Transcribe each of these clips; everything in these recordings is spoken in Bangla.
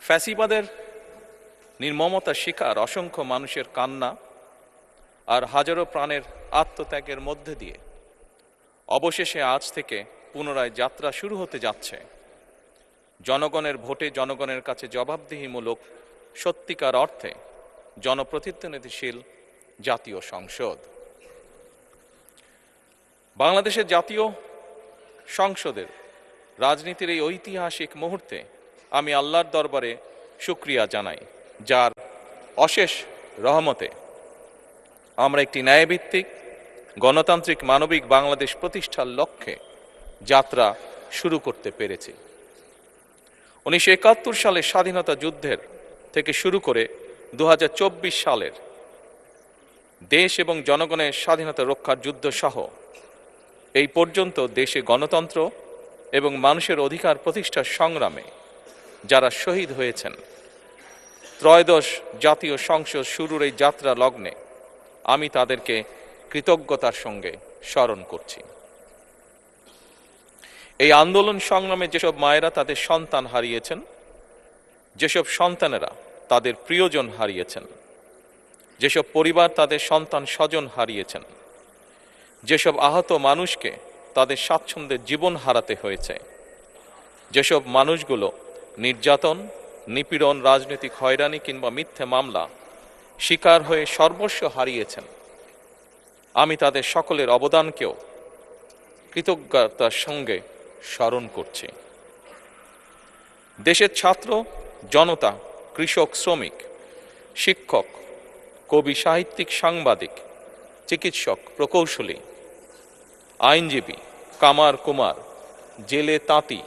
ফ্যাসিবাদের নির্মমতার শিকার অসংখ্য মানুষের কান্না আর হাজারো প্রাণের আত্মত্যাগের মধ্যে দিয়ে অবশেষে আজ থেকে পুনরায় যাত্রা শুরু হতে যাচ্ছে জনগণের ভোটে জনগণের কাছে জবাবদিহিমূলক সত্যিকার অর্থে জনপ্রতিনিধিশীল জাতীয় সংসদ। বাংলাদেশের জাতীয় সংসদের রাজনীতির এই ঐতিহাসিক মুহূর্তে আমি আল্লাহর দরবারে শুকরিয়া জানাই, যার অশেষ রহমতে আমরা একটি ন্যায়ভিত্তিক গণতান্ত্রিক মানবিক বাংলাদেশ প্রতিষ্ঠার লক্ষ্যে যাত্রা শুরু করতে পেরেছি। 1971 সালের স্বাধীনতা যুদ্ধের থেকে শুরু করে 2024 সালের দেশ এবং জনগণের স্বাধীনতা রক্ষার যুদ্ধ সহ এই পর্যন্ত দেশে গণতন্ত্র এবং মানুষের অধিকার প্রতিষ্ঠার সংগ্রামে যারা শহীদ হয়েছেন, ত্রয়োদশ জাতীয় সংসদ শুরুর এই যাত্রা লগ্নে আমি তাদেরকে কৃতজ্ঞতার সঙ্গে স্মরণ করছি। এই আন্দোলন সংগ্রামে যেসব মায়েরা তাদের সন্তান হারিয়েছেন, যেসব সন্তানেরা তাদের প্রিয়জন হারিয়েছেন, যেসব পরিবার তাদের সন্তান স্বজন হারিয়েছেন, যেসব আহত মানুষকে তাদের স্বাচ্ছন্দ্যের জীবন হারাতে হয়েছে, যেসব মানুষগুলো নির্যাতন, নিপীড়ন, রাজনৈতিক হয়রানি কিংবা মিথ্যে মামলা শিকার হয়ে সর্বস্ব হারিয়েছেন, আমি তাদের সকলের অবদানকেও কৃতজ্ঞতার সঙ্গে স্মরণ করছি। দেশের ছাত্র জনতা, কৃষক, শ্রমিক, শিক্ষক, কবি, সাহিত্যিক, সাংবাদিক, চিকিৎসক, প্রকৌশলী, আইনজীবী, কামার কুমার, জেলে তাঁতি,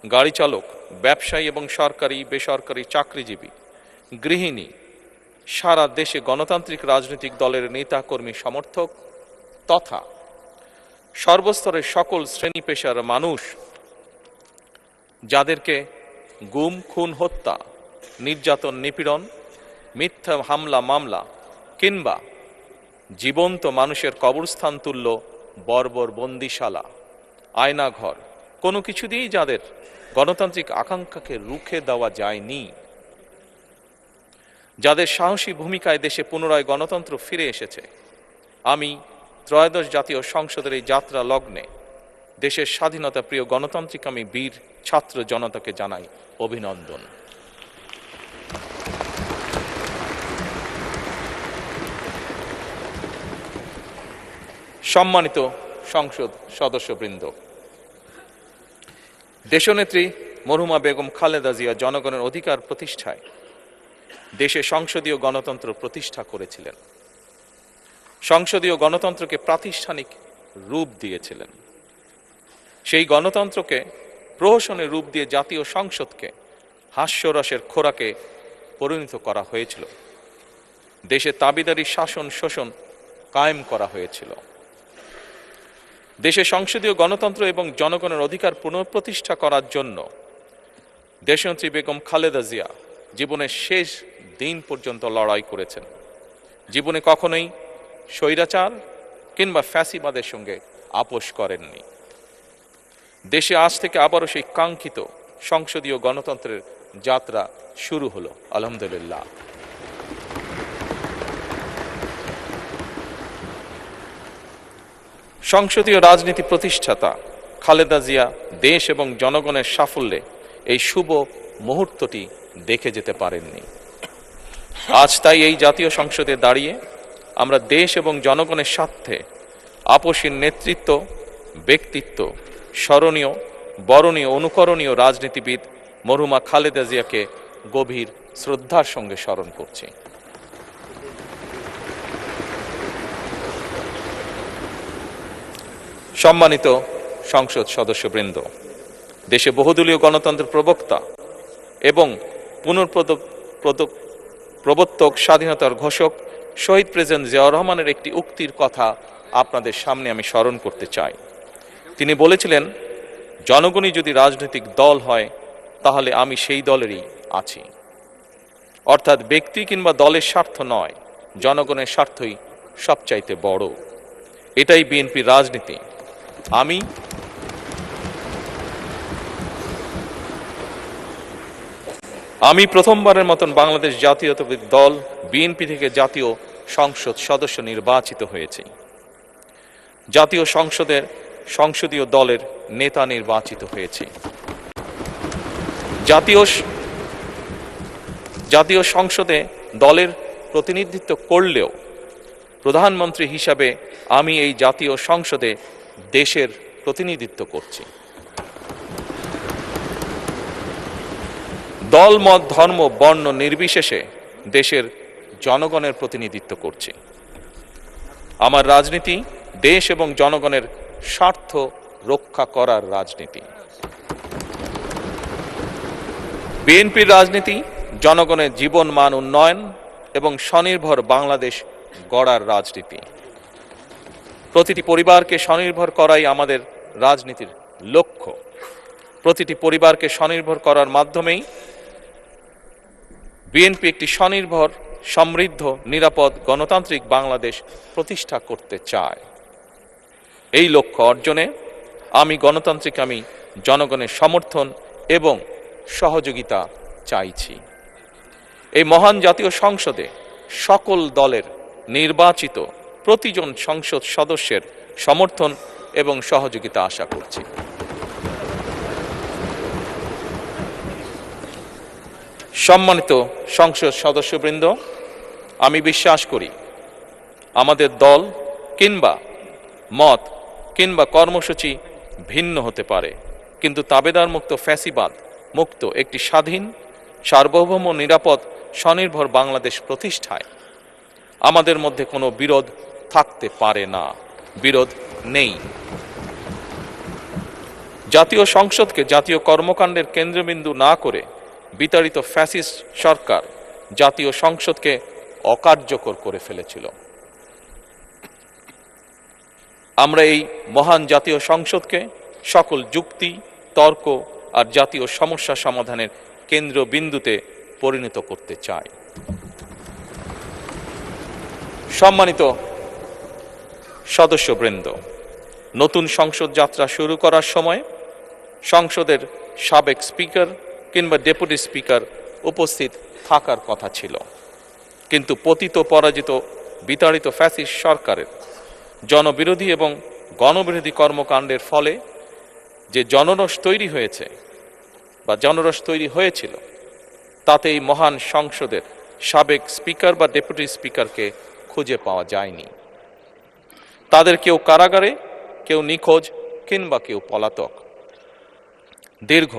গাড়ি চালক, ব্যবসায়ী এবং সরকারি বেসরকারি চাকরিজীবী, গৃহিণী, সারা দেশে গণতান্ত্রিক রাজনৈতিক দলের নেতা কর্মী সমর্থক তথা সর্বস্তরের সকল শ্রেণী পেশার মানুষ যাদেরকে গুম, খুন, হত্যা, নির্যাতন, নিপীড়ন, মিথ্যা হামলা মামলা কিংবা জীবন্ত মানুষের কবরস্থান তুল্য বর্বর বন্দিশালা, আয়নাঘর কোনো কিছু দিয়েই যাদের গণতান্ত্রিক আকাঙ্ক্ষাকে রুখে দেওয়া যায়নি, যাদের সাহসী ভূমিকায় দেশে পুনরায় গণতন্ত্র ফিরে এসেছে, আমি ত্রয়োদশ জাতীয় সংসদের এই যাত্রা লগ্নে দেশের স্বাধীনতা প্রিয় গণতান্ত্রিকামী বীর ছাত্র জনতাকে জানাই অভিনন্দন। সম্মানিত সংসদ সদস্যবৃন্দ, দেশনেত্রী মরহুমা বেগম খালেদা জিয়া জনগণের অধিকার প্রতিষ্ঠায় দেশে সংসদীয় গণতন্ত্র প্রতিষ্ঠা করেছিলেন, সংসদীয় গণতন্ত্রকে প্রাতিষ্ঠানিক রূপ দিয়েছিলেন। সেই গণতন্ত্রকে প্রহসনের রূপ দিয়ে জাতীয় সংসদকে হাস্যরসের খোরাকে পরিণত করা হয়েছিল। দেশে তাবিদারি শাসন শোষণ কায়েম করা হয়েছিল। দেশে সংসদীয় গণতন্ত্র এবং জনগণের অধিকার পুনঃপ্রতিষ্ঠা করার জন্য দেশনেত্রী বেগম খালেদা জিয়া জীবনের শেষ দিন পর্যন্ত লড়াই করেছেন। জীবনে কখনোই স্বৈরাচার কিংবা ফ্যাসিবাদের সঙ্গে আপোষ করেননি। দেশে আজ থেকে আবারও সেই কাঙ্ক্ষিত সংসদীয় গণতন্ত্রের যাত্রা শুরু হলো, আলহামদুলিল্লাহ। সংসদীয় রাজনীতি প্রতিষ্ঠাতা খালেদা জিয়া দেশ এবং জনগণের সাফল্যে এই শুভ মুহূর্তটি দেখে যেতে পারেননি। আজ তাই এই জাতীয় সংসদে দাঁড়িয়ে আমরা দেশ এবং জনগণের স্বার্থে আপসীর নেতৃত্ব, ব্যক্তিত্ব, স্মরণীয়, বরণীয়, অনুকরণীয় রাজনীতিবিদ মরহুমা খালেদা জিয়াকে গভীর শ্রদ্ধার সঙ্গে স্মরণ করছি। সম্মানিত সংসদ সদস্যবৃন্দ, দেশে বহুদলীয় গণতন্ত্রের প্রবক্তা এবং প্রবর্তক, স্বাধীনতার ঘোষক শহীদ প্রেসিডেন্ট জিয়াউর রহমানের একটি উক্তির কথা আপনাদের সামনে আমি স্মরণ করতে চাই। তিনি বলেছিলেন, জনগণই যদি রাজনৈতিক দল হয় তাহলে আমি সেই দলেরই আছি। অর্থাৎ ব্যক্তি কিংবা দলের স্বার্থ নয়, জনগণের স্বার্থই সবচাইতে বড়। এটাই বিএনপির রাজনীতি। আমি প্রথমবারের মতন বাংলাদেশ জাতীয়তাবাদী দল বিএনপি থেকে জাতীয় সংসদ সদস্য নির্বাচিত হয়েছি। জাতীয় সংসদের সংসদীয় দলের নেতা নির্বাচিত হয়েছি। জাতীয় সংসদে দলের প্রতিনিধিত্ব করলেও প্রধানমন্ত্রী হিসাবে আমি এই জাতীয় সংসদে দেশের প্রতিনিধিত্ব করছি। দল, মত, ধর্ম, বর্ণ নির্বিশেষে দেশের জনগণের প্রতিনিধিত্ব করছি। আমার রাজনীতি দেশ এবং জনগণের স্বার্থ রক্ষা করার রাজনীতি। বিএনপির রাজনীতি জনগণের জীবন মান উন্নয়ন এবং স্বনির্ভর বাংলাদেশ গড়ার রাজনীতি। প্রতিটি পরিবারকে স্বনির্ভর করাই আমাদের রাজনীতির লক্ষ্য। প্রতিটি পরিবারকে স্বনির্ভর করার মাধ্যমেই বিএনপি একটি স্বনির্ভর, সমৃদ্ধ, নিরাপদ, গণতান্ত্রিক বাংলাদেশ প্রতিষ্ঠা করতে চায়। এই লক্ষ্য অর্জনে আমি জনগণের সমর্থন এবং সহযোগিতা চাইছি। এই মহান জাতীয় সংসদে সকল দলের নির্বাচিত প্রতিজন সংসদ সদস্যের সমর্থন এবং সহযোগিতা আশা করছি। সম্মানিত সংসদ সদস্যবৃন্দ, আমি বিশ্বাস করি আমাদের দল কিংবা মত কিংবা কর্মসূচি ভিন্ন হতে পারে, কিন্তু তাবেদার মুক্ত, ফ্যাসিবাদ মুক্ত একটি স্বাধীন, সার্বভৌম, নিরাপদ, স্বনির্ভর বাংলাদেশ প্রতিষ্ঠায় আমাদের মধ্যে কোনো বিরোধ থাকতে পারে না, বিরোধ নেই। জাতীয় সংসদকে জাতীয় কর্মকাণ্ডের কেন্দ্রবিন্দু না করে বিতাড়িত ফ্যাসিস্ট সরকার জাতীয় সংসদকে অকার্যকর করে ফেলেছিল। আমরা এই মহান জাতীয় সংসদকে সকল যুক্তি, তর্ক আর জাতীয় সমস্যা সমাধানের কেন্দ্রবিন্দুতে পরিণত করতে চাই। সম্মানিত সদস্যবৃন্দ, নতুন সংসদ যাত্রা শুরু করার সময় সংসদের সাবেক স্পিকার কিংবা ডেপুটি স্পিকার উপস্থিত থাকার কথা ছিল, কিন্তু পতিত, পরাজিত, বিতাড়িত ফ্যাসিস্ট সরকারের জনবিরোধী এবং গণবিরোধী কর্মকাণ্ডের ফলে যে জনরোষ তৈরি হয়েছিল তাতে এই মহান সংসদের সাবেক স্পিকার বা ডেপুটি স্পিকারকে খুঁজে পাওয়া যায়নি। তাদের কেউ কারাগারে, কেউ নিখোঁজ কিংবা কেউ পলাতক। দীর্ঘ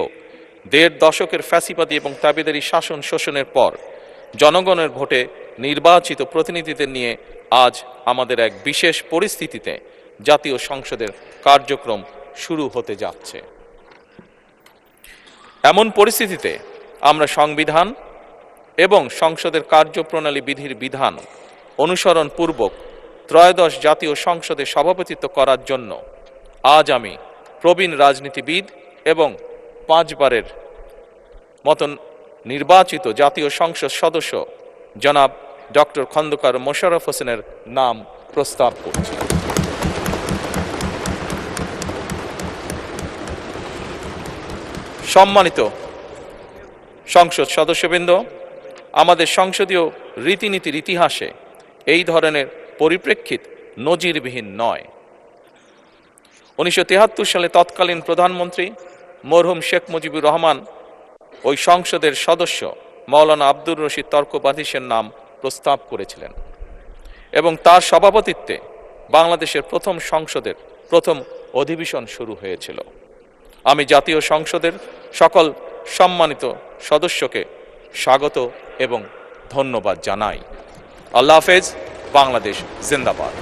১.৫ দশকের ফ্যাসিবাদী এবং তাবেদারি শাসন শোষণের পর জনগণের ভোটে নির্বাচিত প্রতিনিধিদের নিয়ে আজ আমাদের এক বিশেষ পরিস্থিতিতে জাতীয় সংসদের কার্যক্রম শুরু হতে যাচ্ছে। এমন পরিস্থিতিতে আমরা সংবিধান এবং সংসদের কার্যপ্রণালী বিধির বিধান অনুসরণ পূর্বক ত্রয়োদশ জাতীয় সংসদে সভাপতিত্ব করার জন্য আজ আমি প্রবীণ রাজনীতিবিদ এবং 5 বারের মতন নির্বাচিত জাতীয় সংসদ সদস্য জনাব ডক্টর খন্দকার মোশাররফ হোসেনের নাম প্রস্তাব করছি। সম্মানিত সংসদ সদস্যবৃন্দ, আমাদের সংসদীয় রীতিনীতির ইতিহাসে এই ধরনের পরিপ্রেক্ষিত নজিরবিহীন নয়। 1973 সালে তৎকালীন প্রধানমন্ত্রী মরহুম শেখ মুজিবুর রহমান ওই সংসদের সদস্য মাওলানা আব্দুর রশিদ তর্কবাধীশের নাম প্রস্তাব করেছিলেন এবং তার সভাপতিত্বে বাংলাদেশের প্রথম সংসদের প্রথম অধিবেশন শুরু হয়েছিল। আমি জাতীয় সংসদের সকল সম্মানিত সদস্যকে স্বাগত এবং ধন্যবাদ জানাই। আল্লাহ হাফেজ। বাংলাদেশ জিন্দাবাদ।